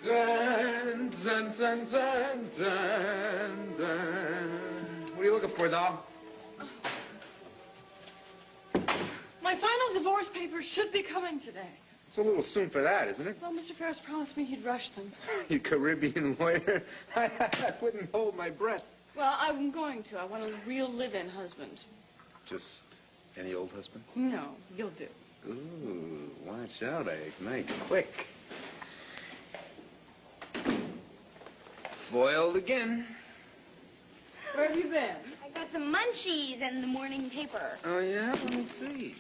Dun, dun, dun, dun, dun, dun. What are you looking for, doll? My final divorce papers should be coming today. It's a little soon for that, isn't it? Well, Mr. Ferris promised me he'd rush them. You Caribbean lawyer. I wouldn't hold my breath. Well, I'm going to. I want a real live-in husband. Just any old husband? No, you'll do. Ooh, watch out. I ignite quick. Foiled again. Where have you been? I got some munchies in the morning paper. Oh, yeah? Let me see.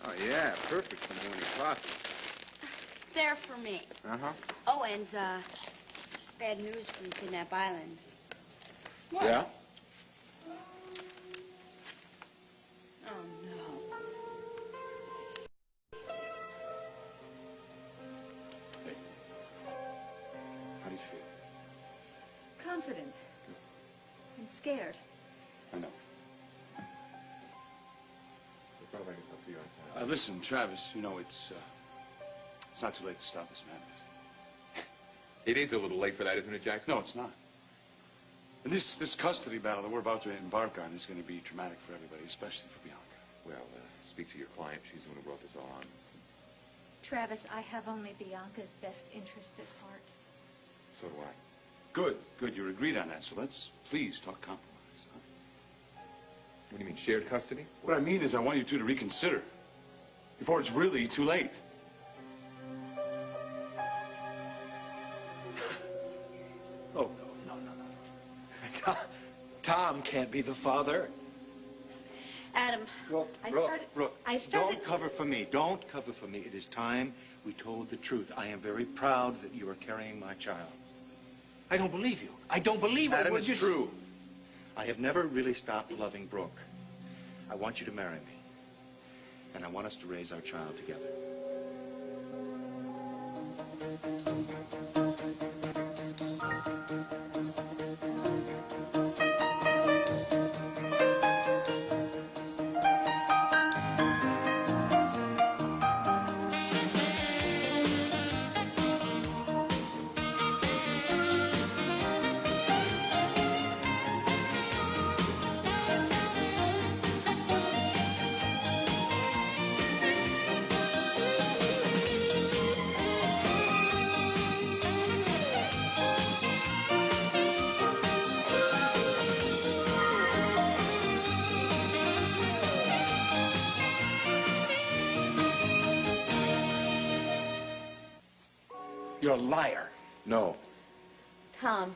Oh, yeah, perfect for morning coffee. They're for me. Uh-huh. Oh, and, bad news from Kidnap Island. What? Yeah? Oh, no. Hey. How do you feel? Confident. And scared. I know. Listen, Travis, you know, it's not too late to stop this madness. It is a little late for that, isn't it, Jackson? No, it's not. And this custody battle that we're about to embark on is going to be traumatic for everybody, especially for Bianca. Well, speak to your client. She's the one who brought this all on. Travis, I have only Bianca's best interests at heart. So do I. Good, good. You're agreed on that, so let's please talk compromise, huh? What do you mean, shared custody? What I mean is I want you two to reconsider before it's really too late. Oh, no. Tom can't be the father. Adam, Brooke, I started... don't cover for me. Don't cover for me. It is time we told the truth. I am very proud that you are carrying my child. I don't believe you. I don't believe it. Adam, it's true. I have never really stopped loving Brooke. I want you to marry me. And I want us to raise our child together. You're a liar. No. Tom.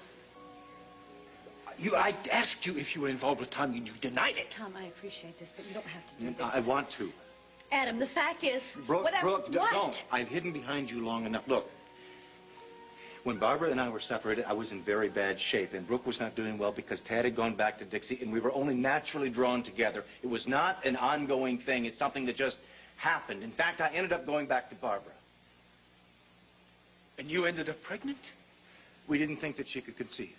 I asked you if you were involved with Tom, and you denied it. Tom, I appreciate this, but you don't have to do this. I want to. Adam, the fact is... Brooke, what? Don't. I've hidden behind you long enough. Look, when Barbara and I were separated, I was in very bad shape, and Brooke was not doing well because Tad had gone back to Dixie, and we were only naturally drawn together. It was not an ongoing thing. It's something that just happened. In fact, I ended up going back to Barbara. And you ended up pregnant? We didn't think that she could conceive.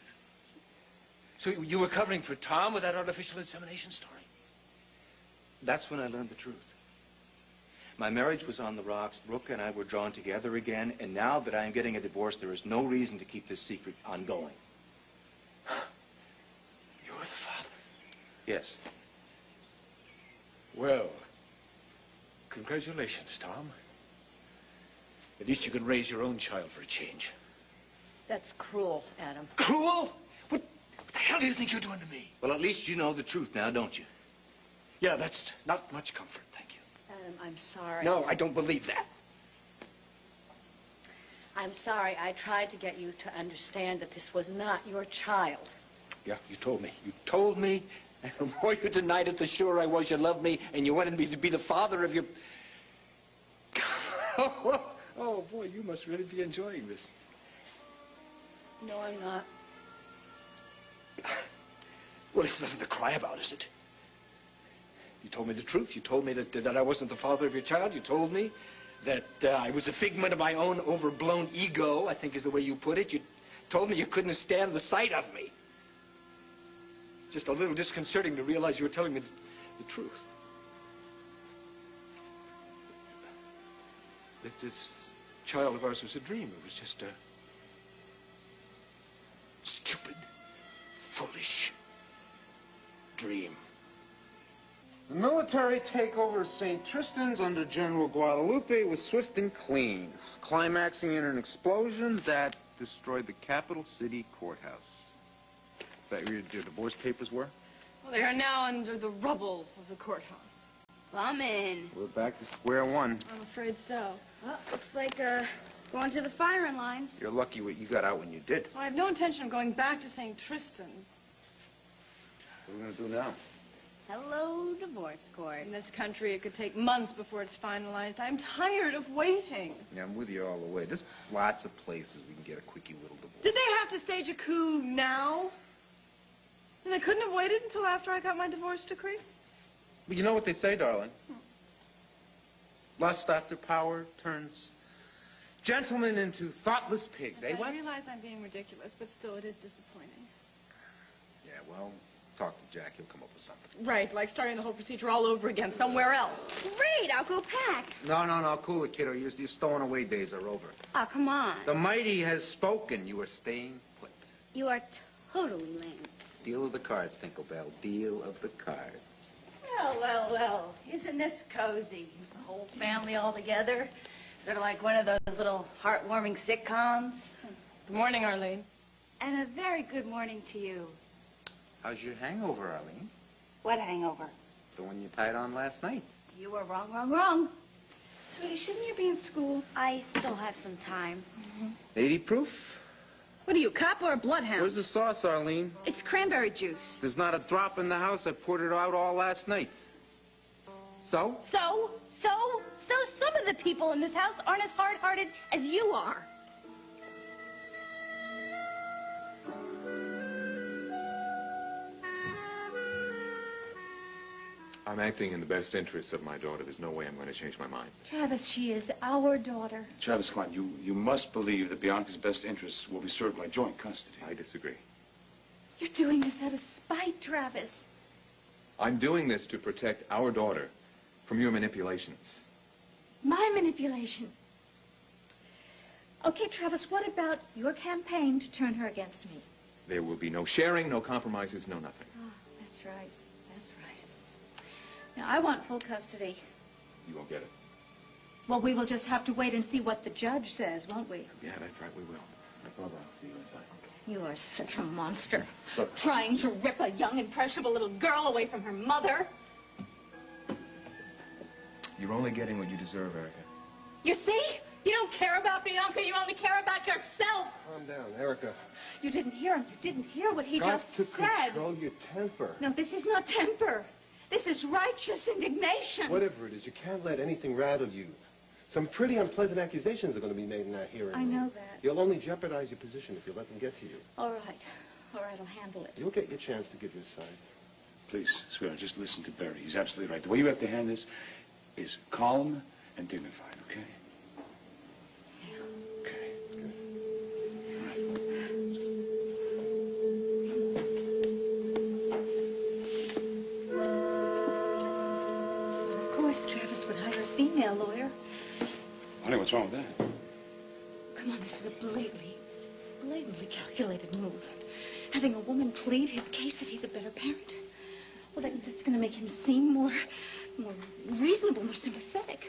So you were covering for Tom with that artificial insemination story? That's when I learned the truth. My marriage was on the rocks. Brooke and I were drawn together again, and now that I am getting a divorce, there is no reason to keep this secret ongoing. You're the father? Yes. Well, congratulations, Tom. At least you can raise your own child for a change. That's cruel, Adam. Cruel? What the hell do you think you're doing to me? Well, at least you know the truth now, don't you? Yeah, that's not much comfort, thank you. Adam, I'm sorry. No, I don't believe that. I'm sorry. I tried to get you to understand that this was not your child. Yeah, you told me. You told me. And the more you denied it, the surer I was you loved me, and you wanted me to be the father of your... Oh, boy, you must really be enjoying this. No, I'm not. Well, it's nothing to cry about, is it? You told me the truth. You told me that I wasn't the father of your child. You told me that I was a figment of my own overblown ego, I think is the way you put it. You told me you couldn't stand the sight of me. Just a little disconcerting to realize you were telling me the truth. child of ours was a dream. It was just a stupid, foolish dream. The military takeover of St. Tristan's under General Guadalupe was swift and clean, climaxing in an explosion that destroyed the capital city courthouse. Is that where your divorce papers were? Well, they are now under the rubble of the courthouse. Bumming. We're back to square one. I'm afraid so. Well, looks like, going to the firing lines. You're lucky what you got out when you did. Well, I have no intention of going back to St. Tristan. What are we going to do now? Hello, divorce court. In this country, it could take months before it's finalized. I'm tired of waiting. Yeah, I'm with you all the way. There's lots of places we can get a quickie little divorce. Did they have to stage a coup now? And they couldn't have waited until after I got my divorce decree? But you know what they say, darling? Lust after power turns gentlemen into thoughtless pigs, Yes, eh, what? I realize I'm being ridiculous, but still, it is disappointing. Yeah, well, talk to Jack. He'll come up with something. Right, like starting the whole procedure all over again somewhere else. Great, I'll go pack. No, cool it, kiddo. Your stowing away days are over. Oh, come on. The mighty has spoken. You are staying put. You are totally lame. Deal of the cards, Tinkerbell. Deal of the cards. Well. Isn't this cozy? The whole family all together. Sort of like one of those little heartwarming sitcoms. Good morning, Arlene. And a very good morning to you. How's your hangover, Arlene? What hangover? The one you tied on last night. You were wrong. Sweetie, shouldn't you be in school? I still have some time. 80 proof? What are you, cop or a bloodhound? Where's the sauce, Arlene? It's cranberry juice. There's not a drop in the house. I poured it out all last night. So? So some of the people in this house aren't as hard-hearted as you are. I'm acting in the best interests of my daughter. There's no way I'm going to change my mind. Travis, she is our daughter. Travis, come on. You must believe that Bianca's best interests will be served by joint custody. I disagree. You're doing this out of spite, Travis. I'm doing this to protect our daughter from your manipulations. My manipulation. Okay, Travis, what about your campaign to turn her against me? There will be no sharing, no compromises, no nothing. Oh, that's right. Now, I want full custody. You won't get it. Well, we will just have to wait and see what the judge says, won't we? Yeah, that's right, we will. Barbara, I'll see you inside. You are such a monster. Look. Trying to rip a young, impressionable little girl away from her mother. You're only getting what you deserve, Erica. You see? You don't care about Bianca. You only care about yourself. Calm down, Erica. You didn't hear him. You didn't hear what he Got just to said. control your temper. No, this is not temper. This is righteous indignation. Whatever it is, you can't let anything rattle you. Some pretty unpleasant accusations are going to be made in that hearing. I know that. You'll only jeopardize your position if you let them get to you. All right, I'll handle it. You'll get your chance to give your side. Please, sweetheart, just listen to Barry. He's absolutely right. The way you have to handle this is calm and dignified, okay? Okay. All right. Of course, Travis would hire a female lawyer. Honey, what's wrong with that? Come on, this is a blatantly calculated move. Having a woman plead his case that he's a better parent. Well, that's going to make him seem more reasonable, more sympathetic.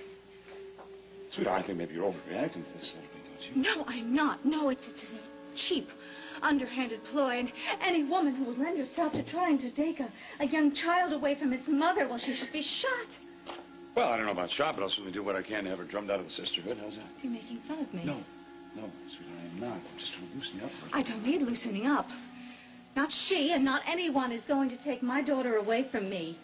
Sweetheart, I think maybe you're overreacting to this little bit, don't you? No, I'm not. No, it's a cheap, underhanded ploy. And any woman who would lend herself to trying to take a young child away from its mother, well, she should be shot. Well, I don't know about shop, but I'll certainly do what I can to have her drummed out of the sisterhood. How's that? You're making fun of me. No, sweetheart, I am not. I'm just trying to loosen you up. I don't need loosening up. Not she and not anyone is going to take my daughter away from me.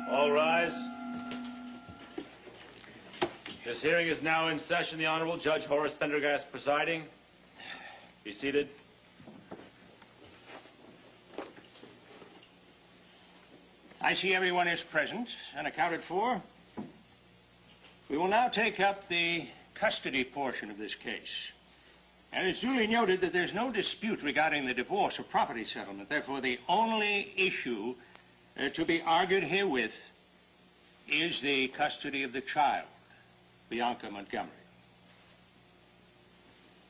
All rise. This hearing is now in session. The Honorable Judge Horace Pendergast presiding. Be seated. I see everyone is present and accounted for. We will now take up the custody portion of this case. And it's duly noted that there's no dispute regarding the divorce or property settlement. Therefore, the only issue to be argued herewith is the custody of the child, Bianca Montgomery.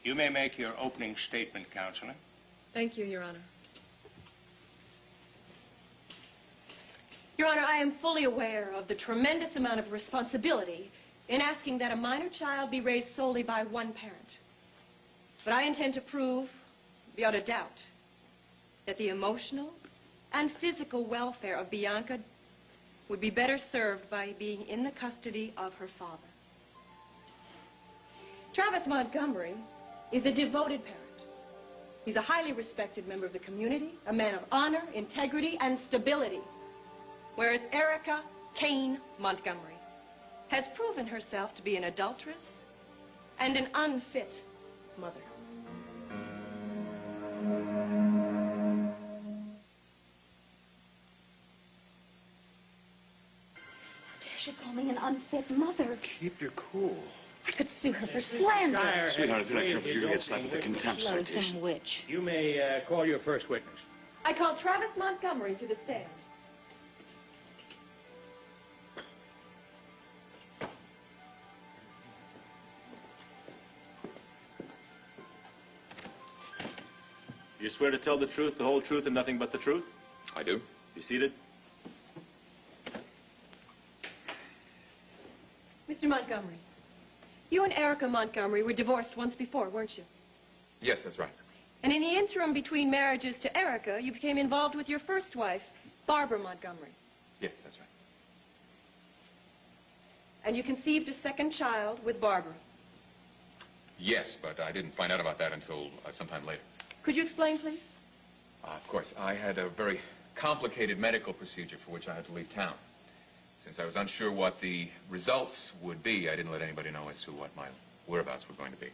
You may make your opening statement, Counselor. Thank you, Your Honor. Your Honor, I am fully aware of the tremendous amount of responsibility in asking that a minor child be raised solely by one parent. But I intend to prove, beyond a doubt, that the emotional and physical welfare of Bianca would be better served by being in the custody of her father. Travis Montgomery is a devoted parent. He's a highly respected member of the community, a man of honor, integrity, and stability. Whereas Erica Kane Montgomery has proven herself to be an adulteress and an unfit mother. How dare she call me an unfit mother? Keep your cool. I could sue her for slander. Sweetheart, if you're not careful, you're going to get slapped with a contempt citation. Loathsome witch. You may call your first witness. I call Travis Montgomery to the stand. You swear to tell the truth, the whole truth, and nothing but the truth? I do. Be seated. Mr. Montgomery, you and Erica Montgomery were divorced once before, weren't you? Yes, that's right. And in the interim between marriages to Erica, you became involved with your first wife, Barbara Montgomery. Yes, that's right. And you conceived a second child with Barbara. Yes, but I didn't find out about that until sometime later. Could you explain, please? Of course, I had a very complicated medical procedure for which I had to leave town. Since I was unsure what the results would be, I didn't let anybody know as to what my whereabouts were going to be.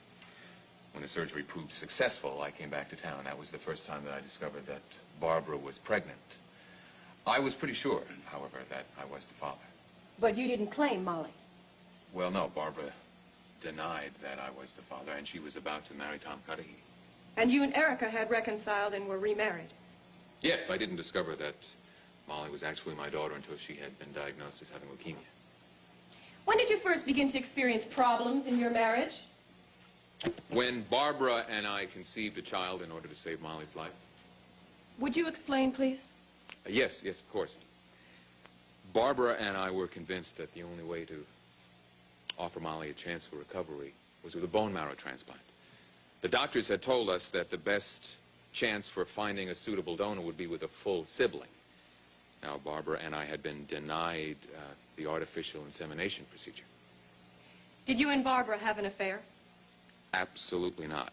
When the surgery proved successful, I came back to town. That was the first time that I discovered that Barbara was pregnant. I was pretty sure, however, that I was the father. But you didn't claim Molly. Well, no, Barbara denied that I was the father, and she was about to marry Tom Cudahy. And you and Erica had reconciled and were remarried. Yes, I didn't discover that Molly was actually my daughter until she had been diagnosed as having leukemia. When did you first begin to experience problems in your marriage? When Barbara and I conceived a child in order to save Molly's life. Would you explain, please? Yes, of course. Barbara and I were convinced that the only way to offer Molly a chance for recovery was with a bone marrow transplant. The doctors had told us that the best chance for finding a suitable donor would be with a full sibling. Now, Barbara and I had been denied the artificial insemination procedure. Did you and Barbara have an affair? Absolutely not.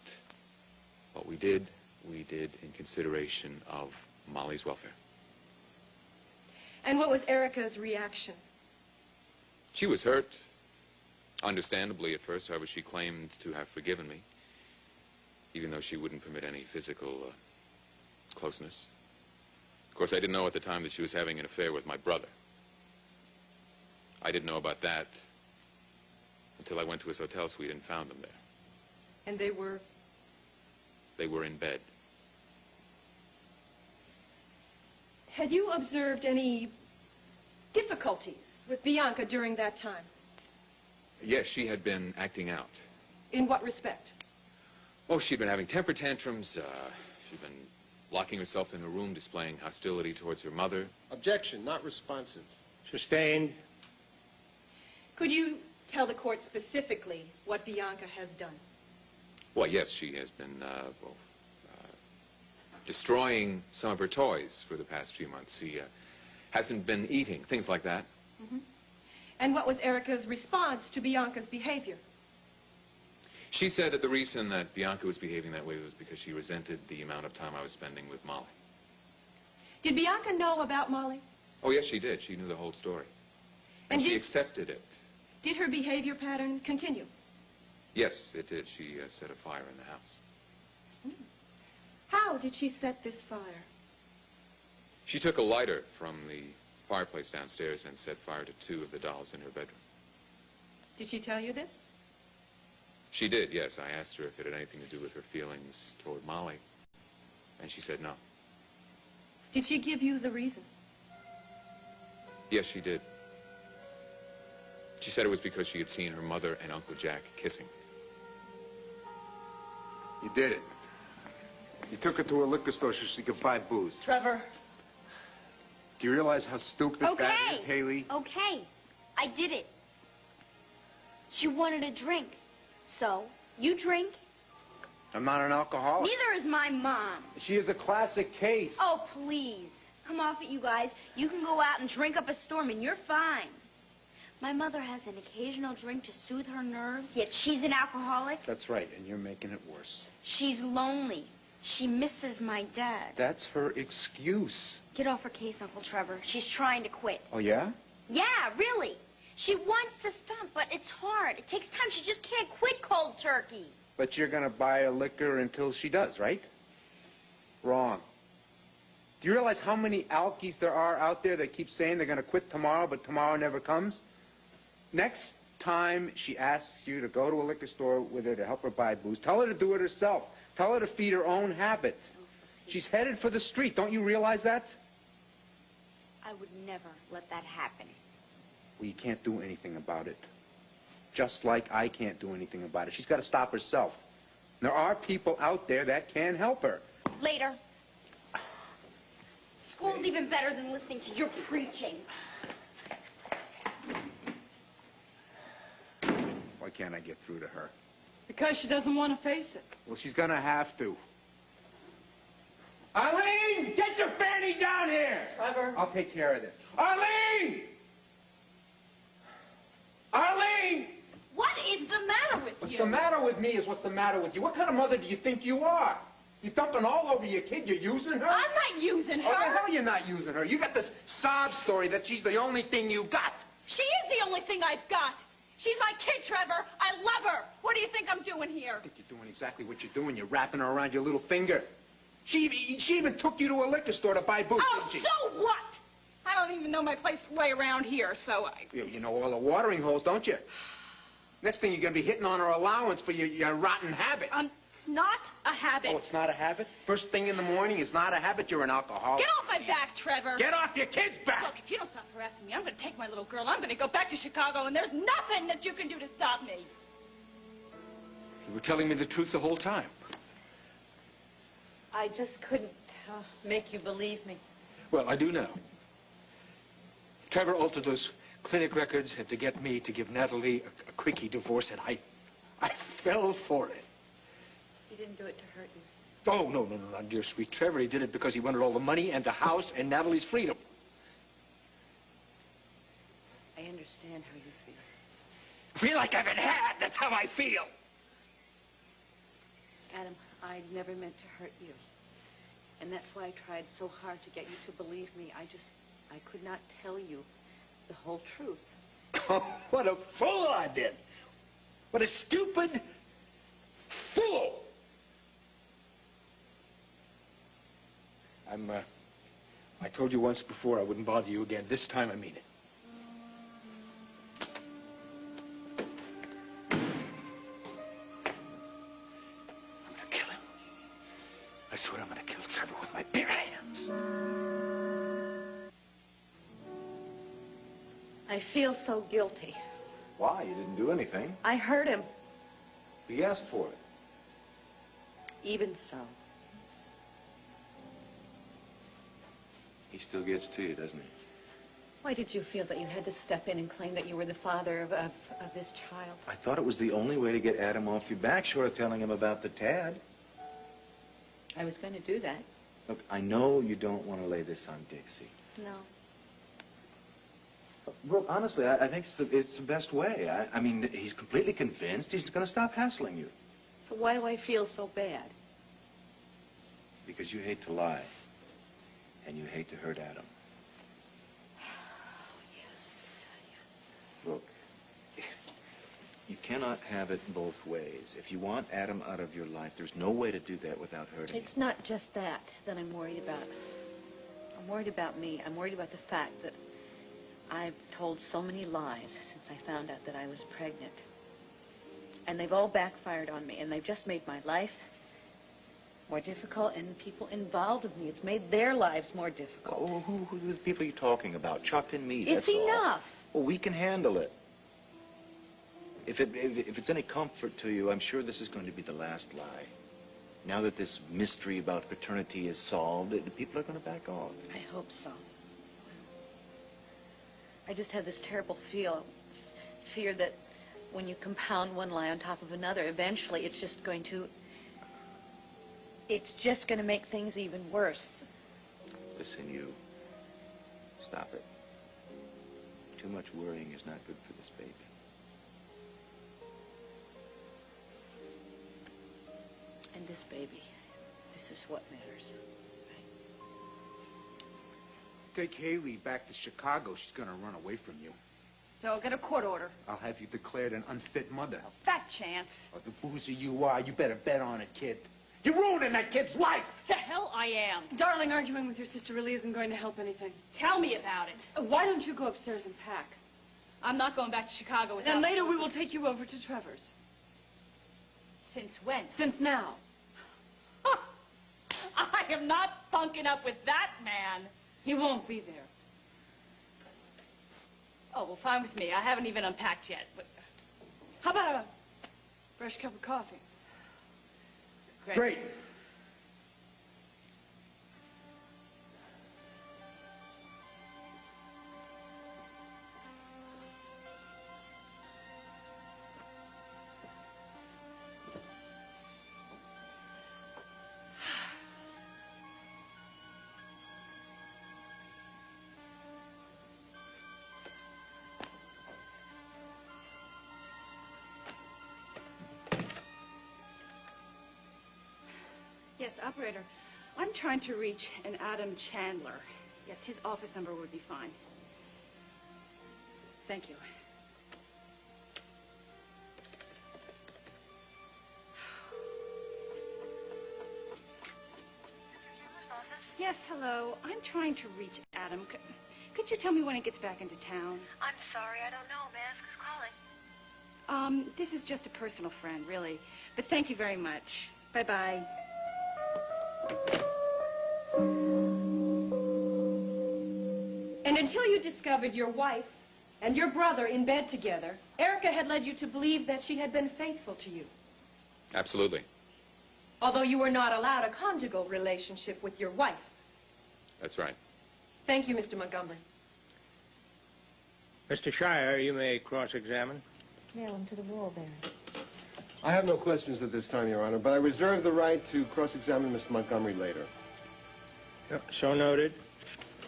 What we did in consideration of Molly's welfare. And what was Erica's reaction? She was hurt. Understandably at first, however, she claimed to have forgiven me, even though she wouldn't permit any physical closeness. Of course, I didn't know at the time that she was having an affair with my brother. I didn't know about that until I went to his hotel suite and found them there. And they were? They were in bed. Had you observed any difficulties with Bianca during that time? Yes, she had been acting out. In what respect? Oh, she'd been having temper tantrums. She'd been locking herself in her room, displaying hostility towards her mother. Objection, not responsive. Sustained. Could you tell the court specifically what Bianca has done? Well, yes, she has been destroying some of her toys for the past few months. She hasn't been eating, things like that. Mm-hmm. And what was Erica's response to Bianca's behavior? She said that the reason that Bianca was behaving that way was because she resented the amount of time I was spending with Molly. Did Bianca know about Molly? Oh, yes, she did. She knew the whole story. And she accepted it. Did her behavior pattern continue? Yes, it did. She set a fire in the house. How did she set this fire? She took a lighter from the fireplace downstairs and set fire to 2 of the dolls in her bedroom. Did she tell you this? She did, yes. I asked her if it had anything to do with her feelings toward Molly, and she said no. Did she give you the reason? Yes, she did. She said it was because she had seen her mother and Uncle Jack kissing. You did it. You took her to a liquor store so she could buy booze. Trevor. Do you realize how stupid that is, Haley? Okay. I did it. She wanted a drink. So, you drink. I'm not an alcoholic. Neither is my mom. She is a classic case. Oh, please. Come off it, you guys. You can go out and drink up a storm, and you're fine. My mother has an occasional drink to soothe her nerves, yet she's an alcoholic. That's right, and you're making it worse. She's lonely. She misses my dad. That's her excuse. Get off her case, Uncle Trevor. She's trying to quit. Oh, yeah? Yeah, really. She wants to stop, but it's hard. It takes time. She just can't quit cold turkey. But you're going to buy her liquor until she does, right? Wrong. Do you realize how many alkies there are out there that keep saying they're going to quit tomorrow, but tomorrow never comes? Next time she asks you to go to a liquor store with her to help her buy booze, tell her to do it herself. Tell her to feed her own habit. She's headed for the street. Don't you realize that? I would never let that happen. Well, you can't do anything about it. Just like I can't do anything about it. She's got to stop herself. There are people out there that can help her. Later. School's even better than listening to your preaching. Why can't I get through to her? Because she doesn't want to face it. Well, she's going to have to. Arlene, get your fanny down here. Trevor. I'll take care of this. Arlene! Arlene! What is the matter with What's you? the matter with me is what's the matter with you. What kind of mother do you think you are? You're dumping all over your kid. You're using her? I'm not using her. Oh, the hell you're not using her. You got this sob story that she's the only thing you got. She is the only thing I've got. She's my kid, Trevor. I love her. What do you think I'm doing here? I think you're doing exactly what you're doing. You're wrapping her around your little finger. She even took you to a liquor store to buy booze, Oh, didn't she? so what? I don't even know my way around here, so I... You know all the watering holes, don't you? Next thing you're going to be hitting on her allowance for your rotten habit. It's not a habit. Oh, it's not a habit? First thing in the morning is not a habit. You're an alcoholic. Get off my back, Trevor. Get off your kid's back. Look, if you don't stop harassing me, I'm going to take my little girl. I'm going to go back to Chicago, and there's nothing that you can do to stop me. You were telling me the truth the whole time. I just couldn't make you believe me. Well, I do now. Trevor altered those clinic records to get me to give Natalie a quickie divorce, and I fell for it. He didn't do it to hurt you. Oh, no, dear sweet Trevor. He did it because he wanted all the money and the house and Natalie's freedom. I understand how you feel. I feel like I've been had. That's how I feel. Adam, I never meant to hurt you. And that's why I tried so hard to get you to believe me. I could not tell you the whole truth. Oh, what a fool I've been. What a stupid fool. I told you once before I wouldn't bother you again. This time I mean it. I'm gonna kill him. I swear I'm gonna kill Trevor with my bare hands. I feel so guilty. Why? You didn't do anything. I hurt him. He asked for it. Even so. He still gets to you, doesn't he? Why did you feel that you had to step in and claim that you were the father of this child? I thought it was the only way to get Adam off your back, short of telling him about the Tad. I was going to do that. Look, I know you don't want to lay this on Dixie. No. Well, honestly, I think it's the best way. I mean, he's completely convinced he's going to stop hassling you. So why do I feel so bad? Because you hate to lie. And you hate to hurt Adam. Yes. Look, you cannot have it both ways. If you want Adam out of your life, there's no way to do that without hurting him. It's not just that I'm worried about. I'm worried about me. I'm worried about the fact that I've told so many lies since I found out that I was pregnant. And they've all backfired on me, and they've just made my life more difficult, and the people involved with me, it's made their lives more difficult. Oh, who are the people you're talking about? Chuck and me, It's that's all. enough. Well, we can handle it. If it's any comfort to you, I'm sure this is going to be the last lie. Now that this mystery about paternity is solved, the people are going to back off. I hope so. I just have this terrible fear that when you compound one lie on top of another, eventually it's just going to make things even worse. Listen, you. Stop it. Too much worrying is not good for this baby. And this baby, this is what matters. Take Haley back to Chicago. She's going to run away from you. So I'll get a court order. I'll have you declared an unfit mother. Fat chance. Oh, the boozer you are, you better bet on it, kid. You're ruining that kid's life! The hell I am. Darling, arguing with your sister really isn't going to help anything. Tell me about it. Why don't you go upstairs and pack? I'm not going back to Chicago without... And later we will take you over to Trevor's. Since when? Since now. I am not bunking up with that man. He won't be there. Oh, well, fine with me. I haven't even unpacked yet. But... How about a fresh cup of coffee? Great. Yes, operator. I'm trying to reach an Adam Chandler. Yes, his office number would be fine. Thank you. Yes, hello. I'm trying to reach Adam. Could you tell me when he gets back into town? I'm sorry, I don't know. May I ask who's calling? This is just a personal friend, really. But thank you very much. Bye-bye. And until you discovered your wife and your brother in bed together, Erica had led you to believe that she had been faithful to you. Absolutely. Although you were not allowed a conjugal relationship with your wife. That's right. Thank you, Mr. Montgomery. Mr. Shire, you may cross-examine. Nail him to the wall, Barry. I have no questions at this time, Your Honor, but I reserve the right to cross-examine Mr. Montgomery later. So noted.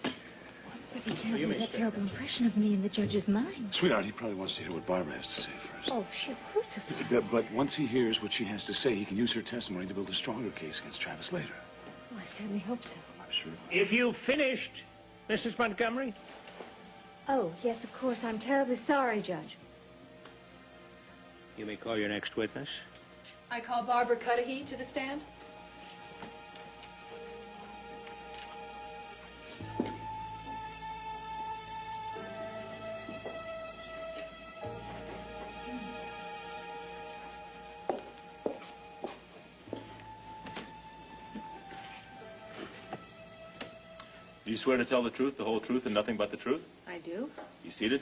But he can't leave that terrible impression of me in the judge's mind. Sweetheart, he probably wants to hear what Barbara has to say first. Oh, she'll crucify. But once he hears what she has to say, he can use her testimony to build a stronger case against Travis later. Oh, I certainly hope so. I'm sure. If you've finished, Mrs. Montgomery? Oh, yes, of course. I'm terribly sorry, Judge. You may call your next witness. I call Barbara Cudahy to the stand. Do you swear to tell the truth, the whole truth, and nothing but the truth? I do. You seated?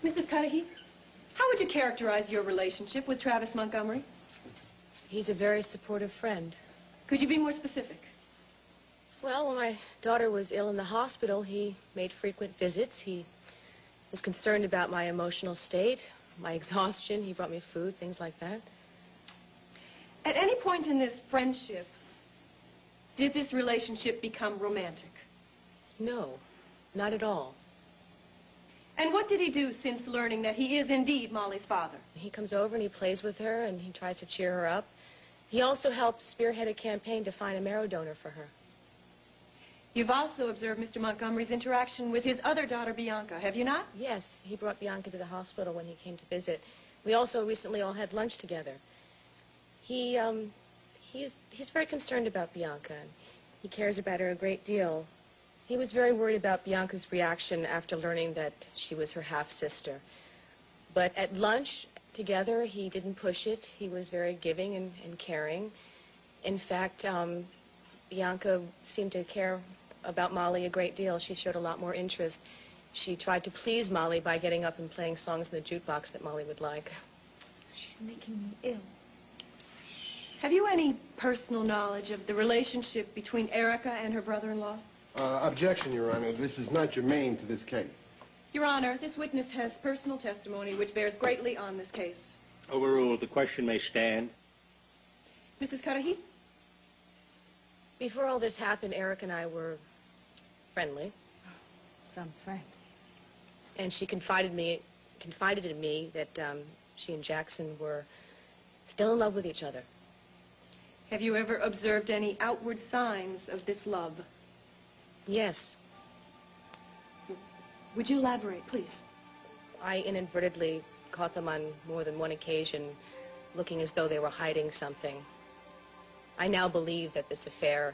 Mrs. Cudahy, how would you characterize your relationship with Travis Montgomery? He's a very supportive friend. Could you be more specific? Well, when my daughter was ill in the hospital, he made frequent visits. He was concerned about my emotional state, my exhaustion. He brought me food, things like that. At any point in this friendship, did this relationship become romantic? No, not at all. And what did he do since learning that he is indeed Molly's father? He comes over and he plays with her and he tries to cheer her up. He also helped spearhead a campaign to find a marrow donor for her. You've also observed Mr. Montgomery's interaction with his other daughter, Bianca, have you not? Yes, he brought Bianca to the hospital when he came to visit. We also recently all had lunch together. He's very concerned about Bianca. He cares about her a great deal. He was very worried about Bianca's reaction after learning that she was her half-sister. But at lunch together, he didn't push it. He was very giving and caring. In fact, Bianca seemed to care about Molly a great deal. She showed a lot more interest. She tried to please Molly by getting up and playing songs in the jukebox that Molly would like. She's making me ill. Have you any personal knowledge of the relationship between Erica and her brother-in-law? Objection, Your Honor. This is not germane to this case. Your Honor, this witness has personal testimony which bears greatly on this case. Overruled. The question may stand. Mrs. Cudahy? Before all this happened, Eric and I were friendly. Some friend. And she confided in me that she and Jackson were still in love with each other. Have you ever observed any outward signs of this love? Yes. Would you elaborate, please? I inadvertently caught them on more than one occasion looking as though they were hiding something. I now believe that this affair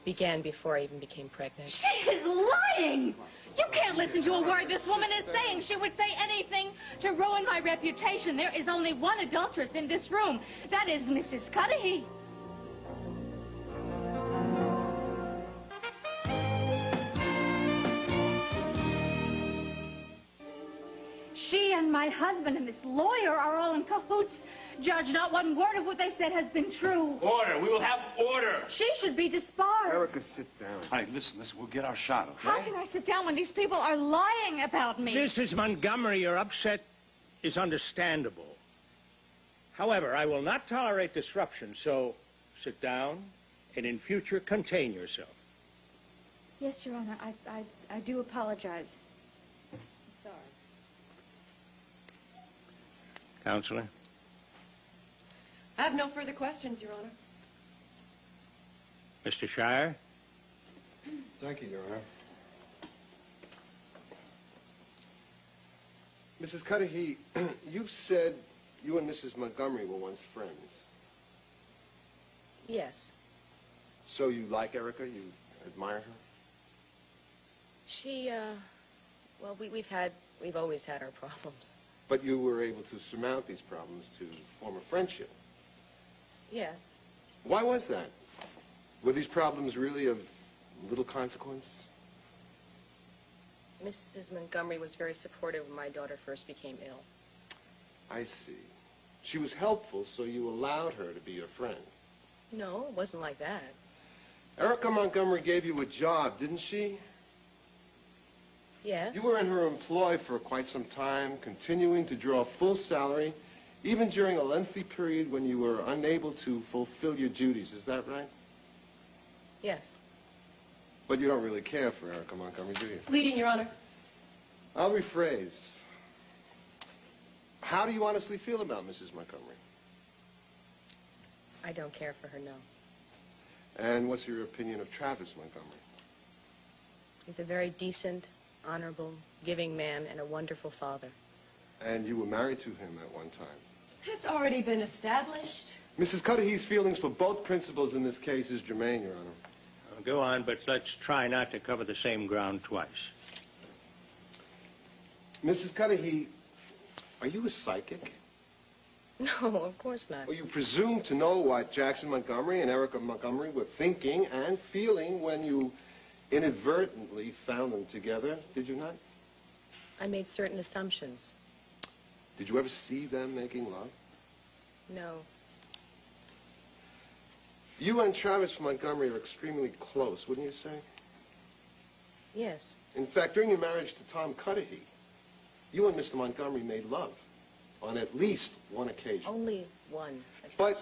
began before I even became pregnant. She is lying! You can't listen to a word this woman is saying. She would say anything to ruin my reputation. There is only one adulteress in this room. That is Mrs. Cudahy. She and my husband and this lawyer are all in cahoots. Judge, not one word of what they said has been true. Order. We will have order. She should be disbarred. Erica, sit down. Honey, listen, we'll get our shot, okay? How can I sit down when these people are lying about me? Mrs. Montgomery, your upset is understandable. However, I will not tolerate disruption, so sit down and in future contain yourself. Yes, Your Honor, I do apologize. I'm sorry. Counselor? I have no further questions, Your Honor. Mr. Shire? Thank you, Your Honor. Mrs. Cudahy, you've said you and Mrs. Montgomery were once friends. Yes. So you like Erica? You admire her? She, well, we've always had our problems. But you were able to surmount these problems to form a friendship. Yes. Why was that? Were these problems really of little consequence? Mrs. Montgomery was very supportive when my daughter first became ill. I see. She was helpful, so you allowed her to be your friend. No, it wasn't like that. Erica Montgomery gave you a job, didn't she? Yes. You were in her employ for quite some time, continuing to draw full salary, even during a lengthy period when you were unable to fulfill your duties. Is that right? Yes. But you don't really care for Erica Montgomery, do you? Pleading, Your Honor. I'll rephrase. How do you honestly feel about Mrs. Montgomery? I don't care for her, no. And what's your opinion of Travis Montgomery? He's a very decent, honorable, giving man and a wonderful father. And you were married to him at one time. It's already been established. Mrs. Cudahy's feelings for both principals in this case is germane, Your Honor. Go on, but let's try not to cover the same ground twice. Mrs. Cudahy, are you a psychic? No, of course not. Well, you presume to know what Jackson Montgomery and Erica Montgomery were thinking and feeling when you inadvertently found them together, did you not? I made certain assumptions. Did you ever see them making love? No. You and Travis Montgomery are extremely close, wouldn't you say? Yes. In fact, during your marriage to Tom Cudahy, you and Mr. Montgomery made love on at least one occasion. Only one occasion. But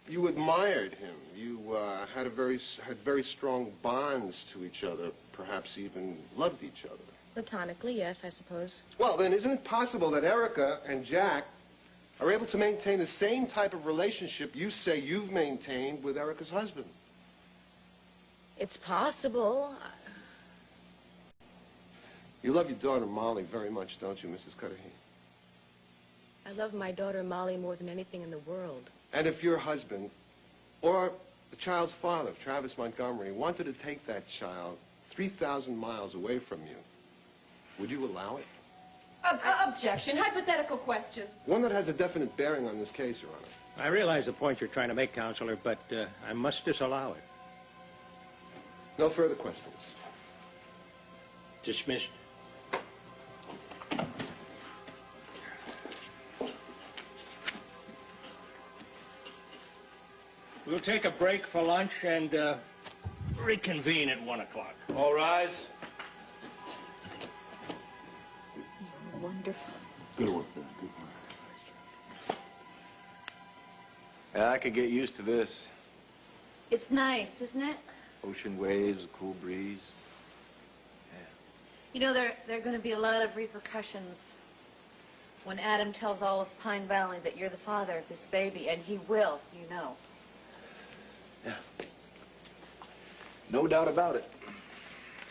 you admired him. You had very strong bonds to each other, perhaps even loved each other. Platonically, yes, I suppose. Well, then, isn't it possible that Erica and Jack are able to maintain the same type of relationship you say you've maintained with Erica's husband? It's possible. You love your daughter, Molly, very much, don't you, Mrs. Cudahy? I love my daughter, Molly, more than anything in the world. And if your husband, or the child's father, Travis Montgomery, wanted to take that child 3,000 miles away from you, would you allow it? Objection. Hypothetical question. One that has a definite bearing on this case, Your Honor. I realize the point you're trying to make, Counselor, but I must disallow it. No further questions. Dismissed. We'll take a break for lunch and reconvene at 1 o'clock. All rise. Wonderful. Good work, Ben. Good work. Yeah, I could get used to this. It's nice, isn't it? Ocean waves, a cool breeze. You know, there are going to be a lot of repercussions when Adam tells all of Pine Valley that you're the father of this baby, and he will, you know. Yeah. No doubt about it.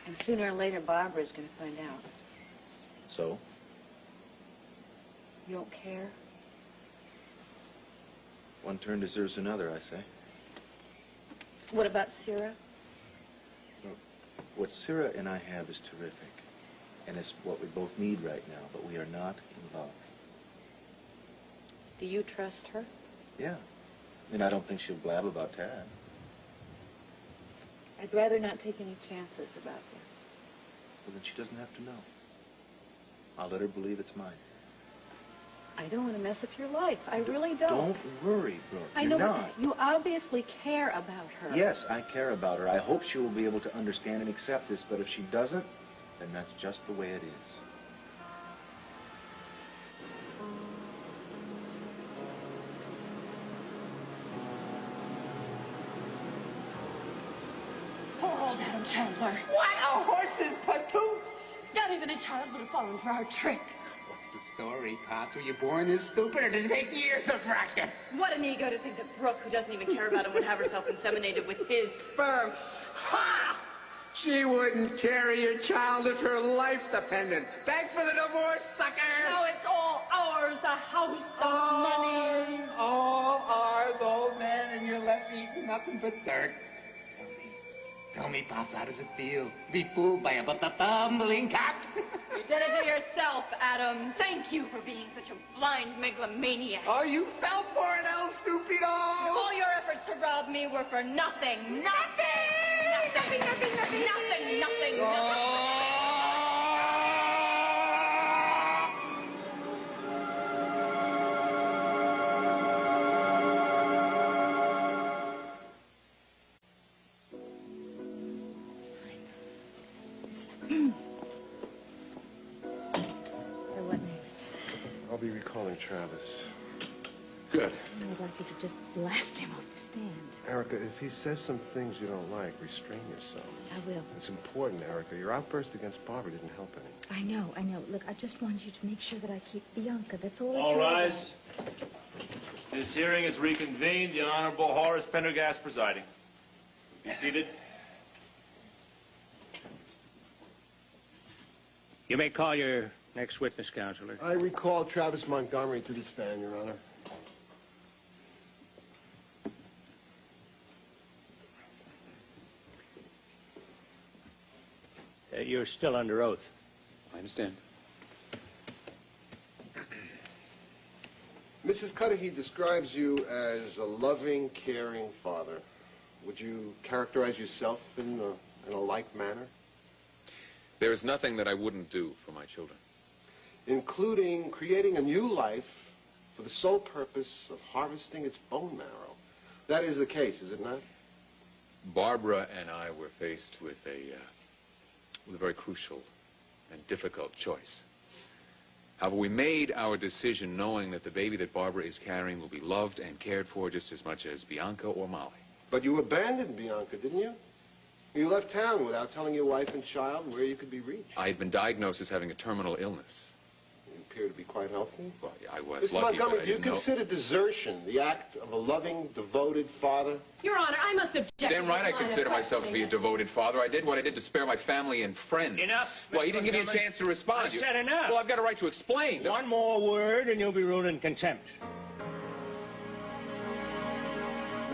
And sooner or later, Barbara's going to find out. So? You don't care? One turn deserves another, I say. What about Sarah? What Sarah and I have is terrific. And it's what we both need right now, but we are not in love. Do you trust her? Yeah. And I don't think she'll blab about Tad. I'd rather not take any chances about this. Well, then she doesn't have to know. I'll let her believe it's mine. I don't want to mess up your life. I really don't. Don't worry, Brooke. I You're know, not. but you obviously care about her. Yes, I care about her. I hope she will be able to understand and accept this, but if she doesn't, then that's just the way it is. Poor old Adam Chandler. What a horse's patoot! Not even a child would have fallen for our trick. What's the story, Pops? Were you born this stupid, or did it take years of practice? What an ego to think that Brooke, who doesn't even care about him, would have herself inseminated with his sperm. Ha! She wouldn't carry your child if her life depended. Beg for the divorce, sucker! No, it's all ours, a house of money. All ours, old man, and you're left eating nothing but dirt. Tell me, Pops, how does it feel to be fooled by a bumbling cop? You did it to yourself, Adam. Thank you for being such a blind megalomaniac. Oh, you fell for it, El Stupido! All your efforts to rob me were for nothing. Nothing! Nothing, nothing, nothing, nothing, nothing, nothing. So what next? I'll be recalling Travis. Good. I'd like you to just blast him off the stand. Erica, if he says some things you don't like, restrain yourself. I will. It's important, Erica. Your outburst against Barbara didn't help any. I know. Look, I just want you to make sure that I keep Bianca. That's all I All care rise. This hearing is reconvened. The Honorable Horace Pendergast presiding. Be seated. You may call your next witness, Counselor. I recall Travis Montgomery to the stand, Your Honor. You're still under oath. I understand. Mrs. Cudahy describes you as a loving, caring father. Would you characterize yourself in a like manner? There is nothing that I wouldn't do for my children. Including creating a new life for the sole purpose of harvesting its bone marrow. That is the case, is it not? Barbara and I were faced with a very crucial and difficult choice. However, we made our decision knowing that the baby that Barbara is carrying will be loved and cared for just as much as Bianca or Molly. But you abandoned Bianca, didn't you? You left town without telling your wife and child where you could be reached. I had been diagnosed as having a terminal illness. You appear to be quite healthy. Well, I was Mr. lucky, Montgomery, but I do you didn't know. consider desertion the act of a loving, devoted father? Your Honor, I must object. Damn right I consider myself to be a devoted father. I did what I did to spare my family and friends. Enough, Well, Mr. he didn't give me a Montgomery. chance to respond. I said enough. Well, I've got a right to explain. One more word and you'll be ruled in contempt.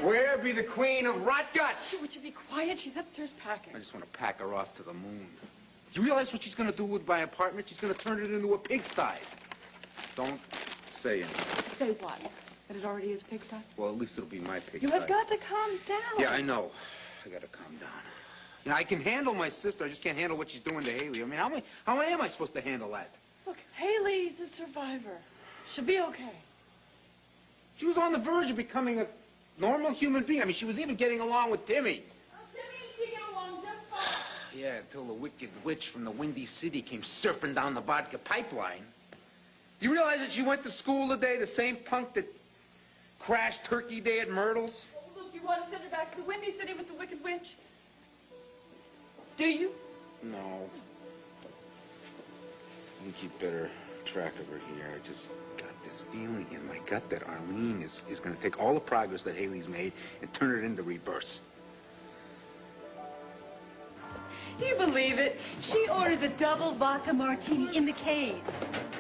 Where be the queen of rot guts? Would you be quiet? She's upstairs packing. I just want to pack her off to the moon. You realize what she's going to do with my apartment? She's going to turn it into a pigsty. Don't say anything. Say what? That it already is pigsty? Well, at least it'll be my pigsty. You have got to calm down. Yeah, I know. I got to calm down. You know, I can handle my sister. I just can't handle what she's doing to Haley. I mean, how am I supposed to handle that? Look, Haley's a survivor. She'll be okay. She was on the verge of becoming a normal human being. I mean, she was even getting along with Timmy. She get along just fine. Yeah, until the wicked witch from the Windy City came surfing down the vodka pipeline. You realize that she went to school today, the same punk that crashed Turkey Day at Myrtle's? Oh, look, you want to send her back to the Windy City with the wicked witch? Do you? No. I think you'd better track of her here. I just got this feeling in my gut that Arlene is going to take all the progress that Haley's made and turn it into reverse. Do you believe it? She orders a double vodka martini in the cave.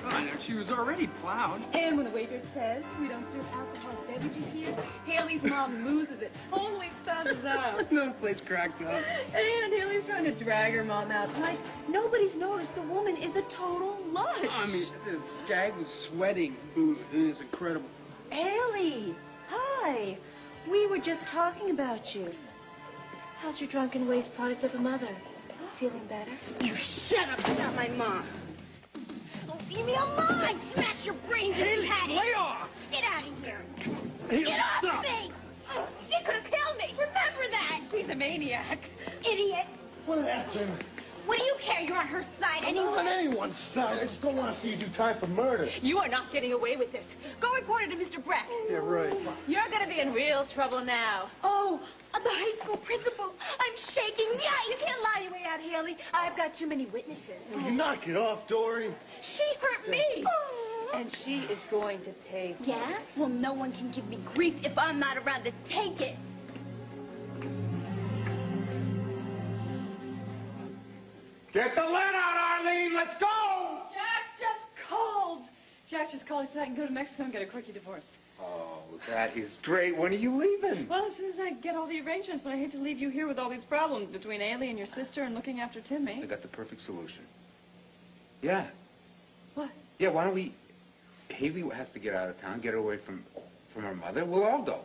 Oh, she was already plowed. And when the waiter says we don't serve alcoholic beverages here, Haley's mom loses it. Totally stuns out. No place cracked up. And Haley's trying to drag her mom out. Like, nobody's noticed the woman is a total lush. I mean, this skag was sweating booze. It is incredible. Haley, hi. We were just talking about you. How's your drunken waste product of a mother? Feeling better? You shut up. That's not my mom. Oh, leave me alone. I'd smash your brains if you had it. Lay off. Get out of here. Hey, Get off stop. me. Oh, she could have killed me. Remember that. She's a maniac. Idiot. What happened? What do you care? You're on her side I'm not on anyway. anyone's side. I just don't want to see you do time for murder. You are not getting away with this. Go report it to Mr. Brett. Yeah, right. You're going to be in real trouble now. Oh, the high school principal. I'm shaking. Yikes. You can't lie your way out, Haley. I've got too many witnesses. Will you knock it off, Dory? She hurt me. And she is going to pay for it. Yeah? Well, no one can give me grief if I'm not around to take it. Get the lead out, Arlene! Let's go! Jack just called. Jack just called so I can go to Mexico and get a quickie divorce. Oh, that is great. When are you leaving? Well, as soon as I get all the arrangements, but I hate to leave you here with all these problems between Haley and your sister and looking after Timmy. I got the perfect solution. Yeah. What? Yeah, why don't we... Haley has to get out of town, get her away from her mother. We'll all go.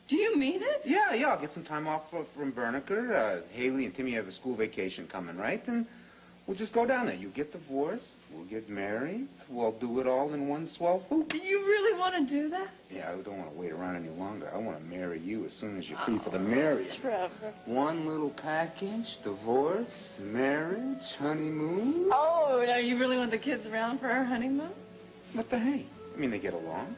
Do you mean it? Yeah, I'll get some time off from Berniker. Haley and Timmy have a school vacation coming, right? And we'll just go down there. You get divorced, we'll get married, we'll do it all in one swell swoop. Do you really want to do that? Yeah, I don't want to wait around any longer. I want to marry you as soon as you're free for the marriage. Trevor. One little package, divorce, marriage, honeymoon. Oh, now you really want the kids around for our honeymoon? What the hey? I mean, they get along.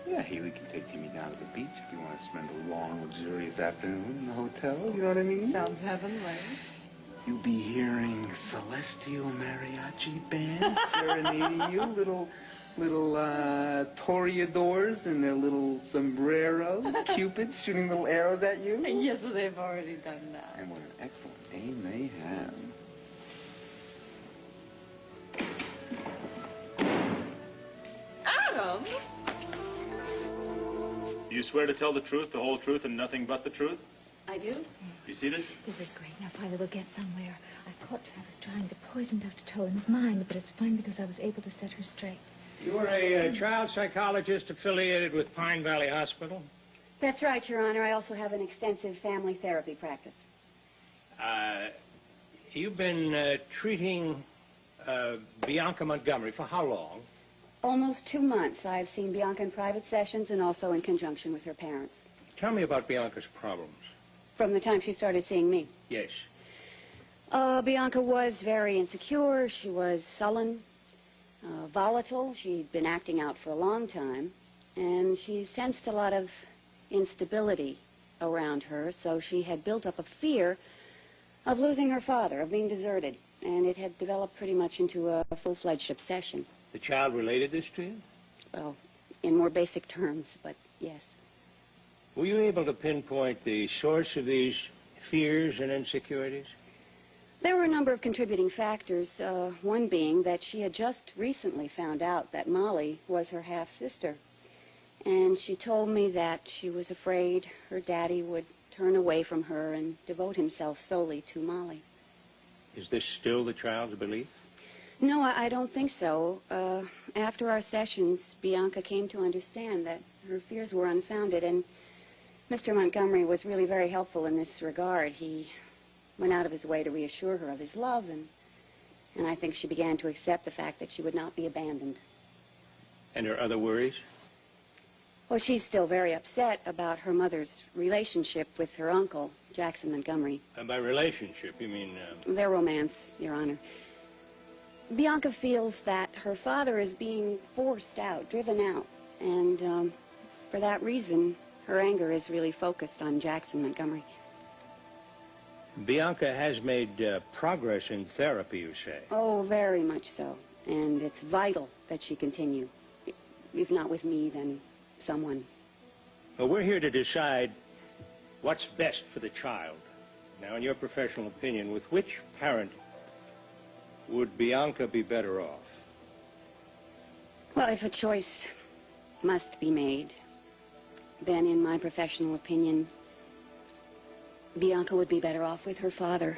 Yeah, Haley can take Timmy down to the beach if you want to spend a long, luxurious afternoon in the hotel. You know what I mean? Sounds heavenly. You'll be hearing celestial mariachi bands serenading you, little toreadors in their little sombreros, cupids shooting little arrows at you. Yes, well, they've already done that. And what an excellent aim they have. Adam! Do you swear to tell the truth, the whole truth, and nothing but the truth? I do. Be seated. This is great. Now, finally, we'll get somewhere. I caught Travis trying to poison Dr. Tolan's mind, but it's fine because I was able to set her straight. You're a child psychologist affiliated with Pine Valley Hospital? That's right, Your Honor. I also have an extensive family therapy practice. You've been treating Bianca Montgomery for how long? Almost 2 months. I've seen Bianca in private sessions and also in conjunction with her parents. Tell me about Bianca's problems. From the time she started seeing me. Yes. Bianca was very insecure. She was sullen, volatile. She'd been acting out for a long time. And she sensed a lot of instability around her, so she had built up a fear of losing her father, of being deserted. And it had developed pretty much into a full-fledged obsession. The child related this to you? Well, in more basic terms, but yes. Were you able to pinpoint the source of these fears and insecurities? There were a number of contributing factors, one being that she had just recently found out that Molly was her half-sister. And she told me that she was afraid her daddy would turn away from her and devote himself solely to Molly. Is this still the child's belief? No, I don't think so. After our sessions, Bianca came to understand that her fears were unfounded, and Mr. Montgomery was really very helpful in this regard. He went out of his way to reassure her of his love, and I think she began to accept the fact that she would not be abandoned. And her other worries? Well, she's still very upset about her mother's relationship with her uncle, Jackson Montgomery. By relationship, you mean... Their romance, Your Honor. Bianca feels that her father is being forced out, driven out, and for that reason, her anger is really focused on Jackson Montgomery. Bianca has made progress in therapy, you say? Oh, very much so. And it's vital that she continue. If not with me, then someone. Well, we're here to decide what's best for the child. Now, in your professional opinion, with which parent would Bianca be better off? Well, if a choice must be made, then in my professional opinion, Bianca would be better off with her father.